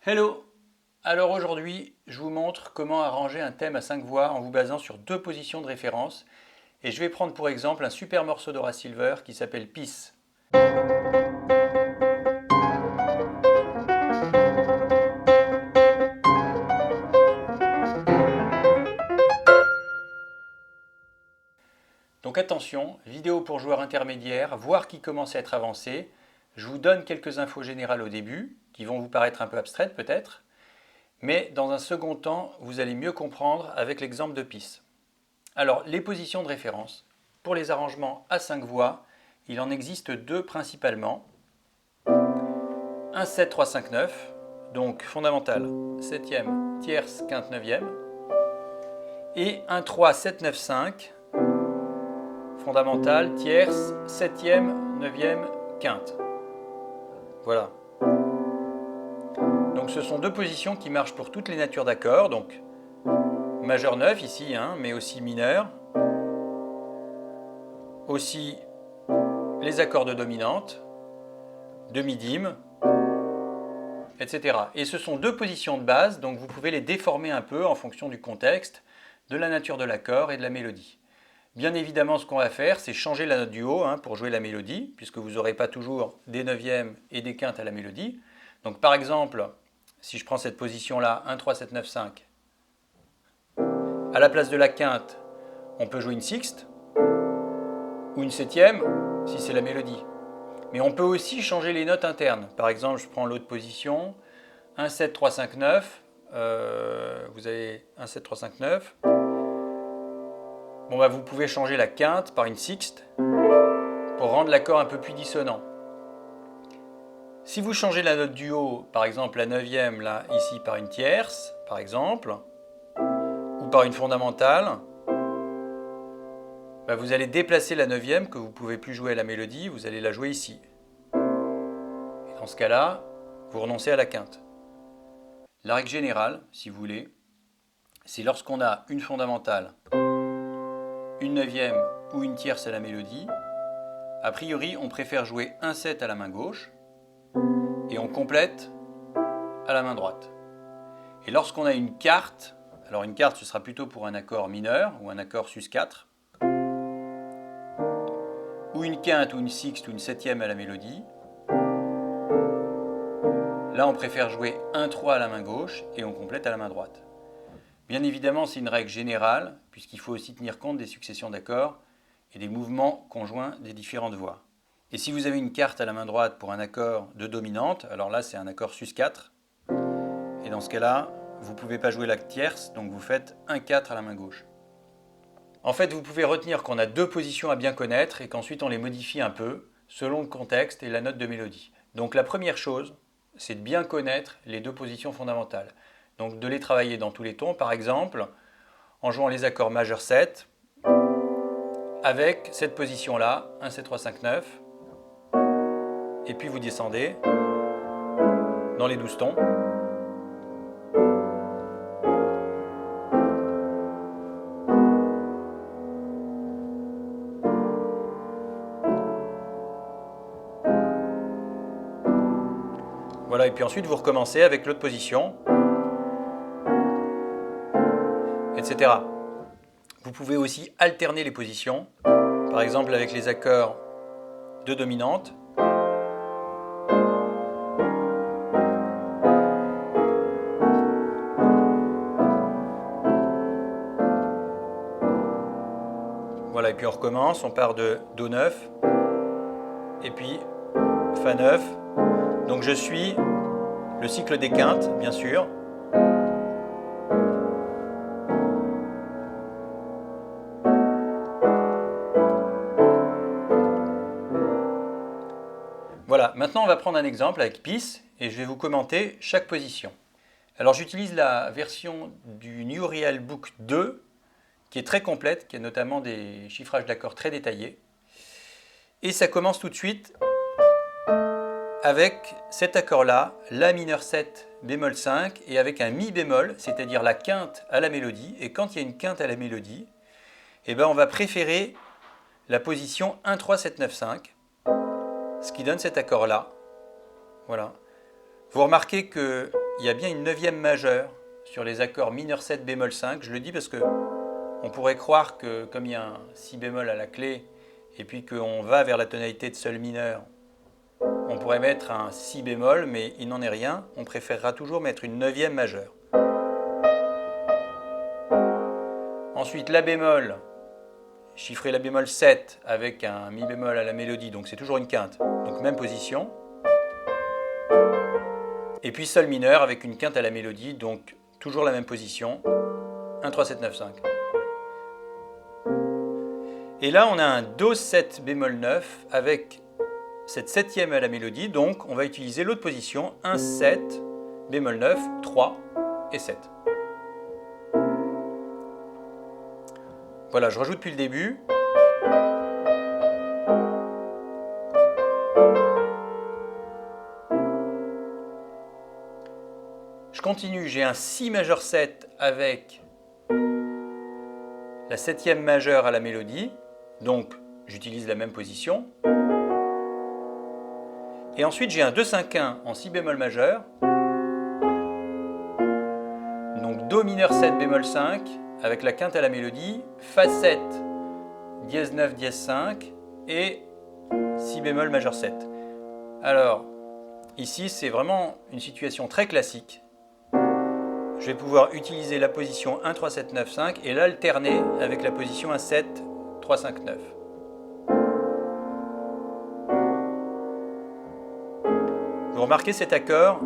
Hello! Alors aujourd'hui, je vous montre comment arranger un thème à 5 voix en vous basant sur deux positions de référence. Et je vais prendre pour exemple un super morceau d'Horace Silver qui s'appelle Peace. Donc attention, vidéo pour joueurs intermédiaires, voire qui commence à être avancé. Je vous donne quelques infos générales au début, qui vont vous paraître un peu abstraites peut-être. Mais dans un second temps, vous allez mieux comprendre avec l'exemple de Peace. Alors, les positions de référence. Pour les arrangements à 5 voix, il en existe deux principalement. Un 7, 3, 5, 9, donc fondamental, 7e, tierce, quinte, 9e. Et un 3, 7, 9, 5, fondamental, tierce, 7e, 9e, quinte. Voilà. Donc ce sont deux positions qui marchent pour toutes les natures d'accords, donc majeur 9 ici, mais aussi mineur. Aussi les accords de dominante, demi-dime, etc. Et ce sont deux positions de base, donc vous pouvez les déformer un peu en fonction du contexte, de la nature de l'accord et de la mélodie. Bien évidemment, ce qu'on va faire, c'est changer la note du haut pour jouer la mélodie, puisque vous n'aurez pas toujours des neuvièmes et des quintes à la mélodie. Donc par exemple, si je prends cette position-là, 1, 3, 7, 9, 5, à la place de la quinte, on peut jouer une sixte, ou une septième, si c'est la mélodie. Mais on peut aussi changer les notes internes. Par exemple, je prends l'autre position, 1, 7, 3, 5, 9. Vous avez 1, 7, 3, 5, 9. Bon, vous pouvez changer la quinte par une sixte pour rendre l'accord un peu plus dissonant. Si vous changez la note du haut, par exemple la neuvième, là, ici, par une tierce, par exemple, ou par une fondamentale, vous allez déplacer la neuvième que vous ne pouvez plus jouer à la mélodie, vous allez la jouer ici. Et dans ce cas-là, vous renoncez à la quinte. La règle générale, si vous voulez, c'est lorsqu'on a une fondamentale, une neuvième ou une tierce à la mélodie, a priori on préfère jouer un 7 à la main gauche et on complète à la main droite. Et lorsqu'on a une quarte, alors une quarte ce sera plutôt pour un accord mineur ou un accord sus4, ou une quinte ou une sixte ou une septième à la mélodie, là on préfère jouer un 3 à la main gauche et on complète à la main droite. Bien évidemment, c'est une règle générale, puisqu'il faut aussi tenir compte des successions d'accords et des mouvements conjoints des différentes voix. Et si vous avez une quarte à la main droite pour un accord de dominante, alors là c'est un accord sus4, et dans ce cas-là, vous ne pouvez pas jouer la tierce, donc vous faites un 4 à la main gauche. En fait, vous pouvez retenir qu'on a deux positions à bien connaître et qu'ensuite on les modifie un peu selon le contexte et la note de mélodie. Donc la première chose, c'est de bien connaître les deux positions fondamentales. Donc de les travailler dans tous les tons, par exemple, en jouant les accords majeur 7, avec cette position-là, 1, 7, 3, 5, 9, et puis vous descendez dans les 12 tons. Voilà, et puis ensuite vous recommencez avec l'autre position, etc. Vous pouvez aussi alterner les positions, par exemple avec les accords de dominante. Voilà, et puis on recommence, on part de Do 9, et puis Fa 9. Donc je suis le cycle des quintes, bien sûr. Voilà, maintenant on va prendre un exemple avec Peace et je vais vous commenter chaque position. Alors j'utilise la version du New Real Book 2 qui est très complète, qui a notamment des chiffrages d'accords très détaillés. Et ça commence tout de suite avec cet accord-là, La mineur 7 bémol 5, et avec un Mi bémol, c'est-à-dire la quinte à la mélodie. Et quand il y a une quinte à la mélodie, on va préférer la position 1, 3, 7, 9, 5, ce qui donne cet accord-là. Voilà. Vous remarquez que il y a bien une neuvième majeure sur les accords mineur 7 bémol 5. Je le dis parce que on pourrait croire que comme il y a un si bémol à la clé et puis qu'on va vers la tonalité de sol mineur, on pourrait mettre un si bémol, mais il n'en est rien. On préférera toujours mettre une neuvième majeure. Ensuite, la bémol, chiffrer la bémol 7 avec un mi bémol à la mélodie, donc c'est toujours une quinte, donc même position. Et puis sol mineur avec une quinte à la mélodie, donc toujours la même position, 1, 3, 7, 9, 5. Et là, on a un Do 7 bémol 9 avec cette septième à la mélodie, donc on va utiliser l'autre position, 1, 7, bémol 9, 3 et 7. Voilà, je rejoue depuis le début. Je continue, j'ai un Si majeur 7 avec la septième majeure à la mélodie, donc j'utilise la même position. Et ensuite j'ai un 2-5-1 en Si bémol majeur, donc Do mineur 7 bémol 5 avec la quinte à la mélodie, Fa 7, dièse 9, dièse 5 et Si bémol majeur 7. Alors ici c'est vraiment une situation très classique. Je vais pouvoir utiliser la position 1, 3, 7, 9, 5 et l'alterner avec la position 1, 7, 3, 5, 9. Vous remarquez cet accord,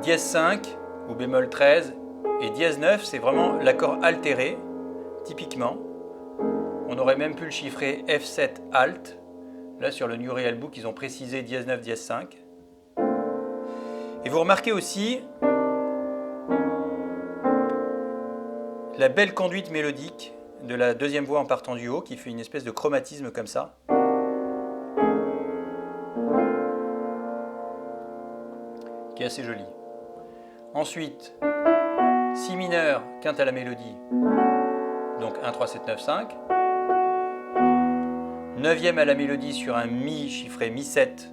dièse 5 ou bémol 13 et dièse 9, c'est vraiment l'accord altéré, typiquement. On aurait même pu le chiffrer F7 alt. Là sur le New Real Book, ils ont précisé dièse 9, dièse 5. Et vous remarquez aussi la belle conduite mélodique de la deuxième voix en partant du haut qui fait une espèce de chromatisme comme ça. Qui est assez joli. Ensuite, Si mineur, quinte à la mélodie, donc 1, 3, 7, 9, 5. Neuvième à la mélodie sur un Mi chiffré Mi 7.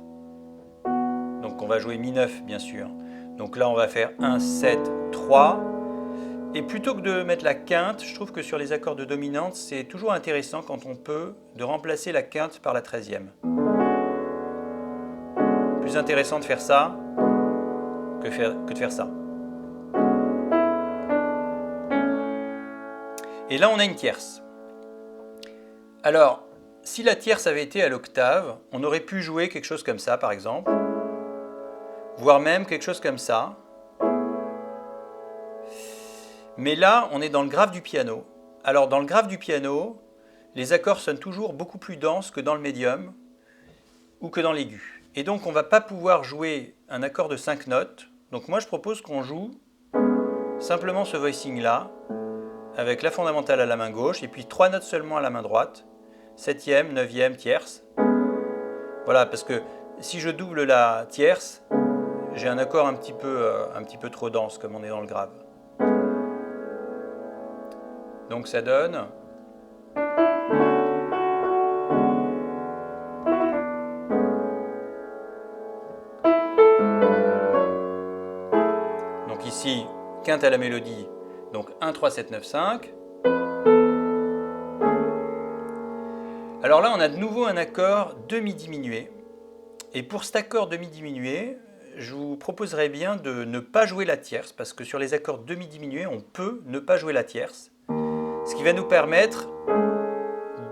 Donc on va jouer Mi 9 bien sûr. Donc là on va faire 1, 7, 3. Et plutôt que de mettre la quinte, je trouve que sur les accords de dominante, c'est toujours intéressant quand on peut de remplacer la quinte par la 13e. Plus intéressant de faire ça que de faire ça. Et là, on a une tierce. Alors, si la tierce avait été à l'octave, on aurait pu jouer quelque chose comme ça, par exemple, voire même quelque chose comme ça. Mais là, on est dans le grave du piano. Alors, dans le grave du piano, les accords sonnent toujours beaucoup plus denses que dans le médium ou que dans l'aigu. Et donc, on ne va pas pouvoir jouer un accord de 5 notes. Donc, moi, je propose qu'on joue simplement ce voicing-là, avec la fondamentale à la main gauche, et puis 3 notes seulement à la main droite, 7e, 9e, tierce. Voilà, parce que si je double la tierce, j'ai un accord un petit peu trop dense, comme on est dans le grave. Donc ça donne... Donc ici, quinte à la mélodie, donc 1, 3, 7, 9, 5. Alors là, on a de nouveau un accord demi-diminué. Et pour cet accord demi-diminué, je vous proposerais bien de ne pas jouer la tierce, parce que sur les accords demi-diminués, on peut ne pas jouer la tierce. Ce qui va nous permettre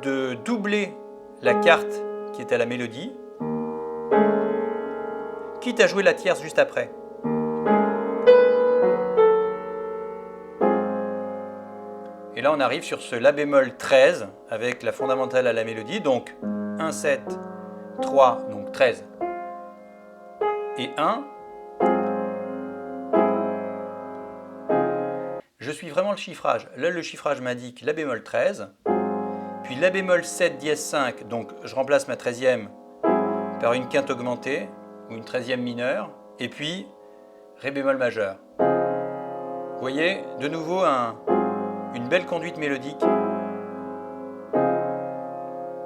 de doubler la carte qui est à la mélodie, quitte à jouer la tierce juste après. Et là, on arrive sur ce La bémol 13 avec la fondamentale à la mélodie, donc 1, 7, 3, donc 13 et 1. Je suis vraiment le chiffrage. Là, le chiffrage m'indique La bémol 13, puis La bémol 7 dièse 5, donc je remplace ma 13e par une quinte augmentée, ou une 13e mineure, et puis Ré bémol majeur. Vous voyez, de nouveau une belle conduite mélodique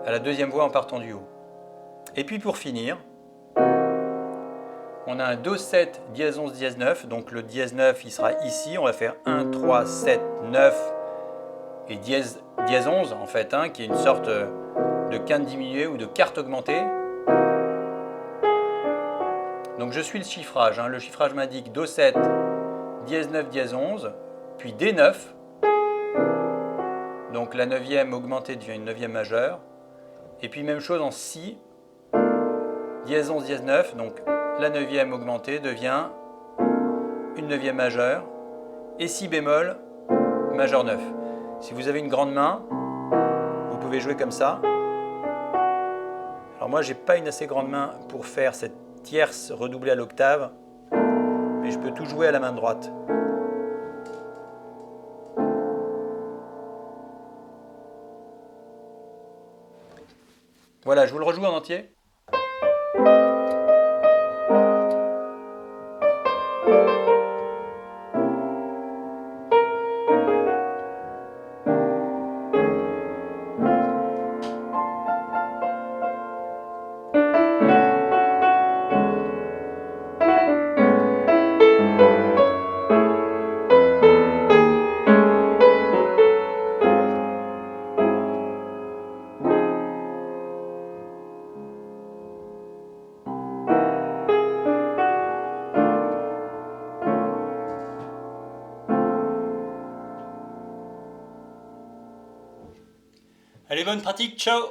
à la deuxième voix en partant du haut. Et puis pour finir, on a un Do7 dièse 11 dièse 9, donc le dièse 9 il sera ici, on va faire 1, 3, 7, 9 et dièse 11 en fait, hein, qui est une sorte de quinte diminuée ou de quarte augmentée. Donc je suis le chiffrage, hein. Le chiffrage m'indique Do7 dièse 9 dièse 11, puis D9, donc la neuvième augmentée devient une neuvième majeure, et puis même chose en Si, dièse 11 dièse 9, donc la neuvième augmentée devient une neuvième majeure, et Si bémol, majeur 9. Si vous avez une grande main, vous pouvez jouer comme ça. Alors moi, j'ai pas une assez grande main pour faire cette tierce redoublée à l'octave, mais je peux tout jouer à la main droite. Voilà, je vous le rejoue en entier. Allez, bonne pratique, ciao!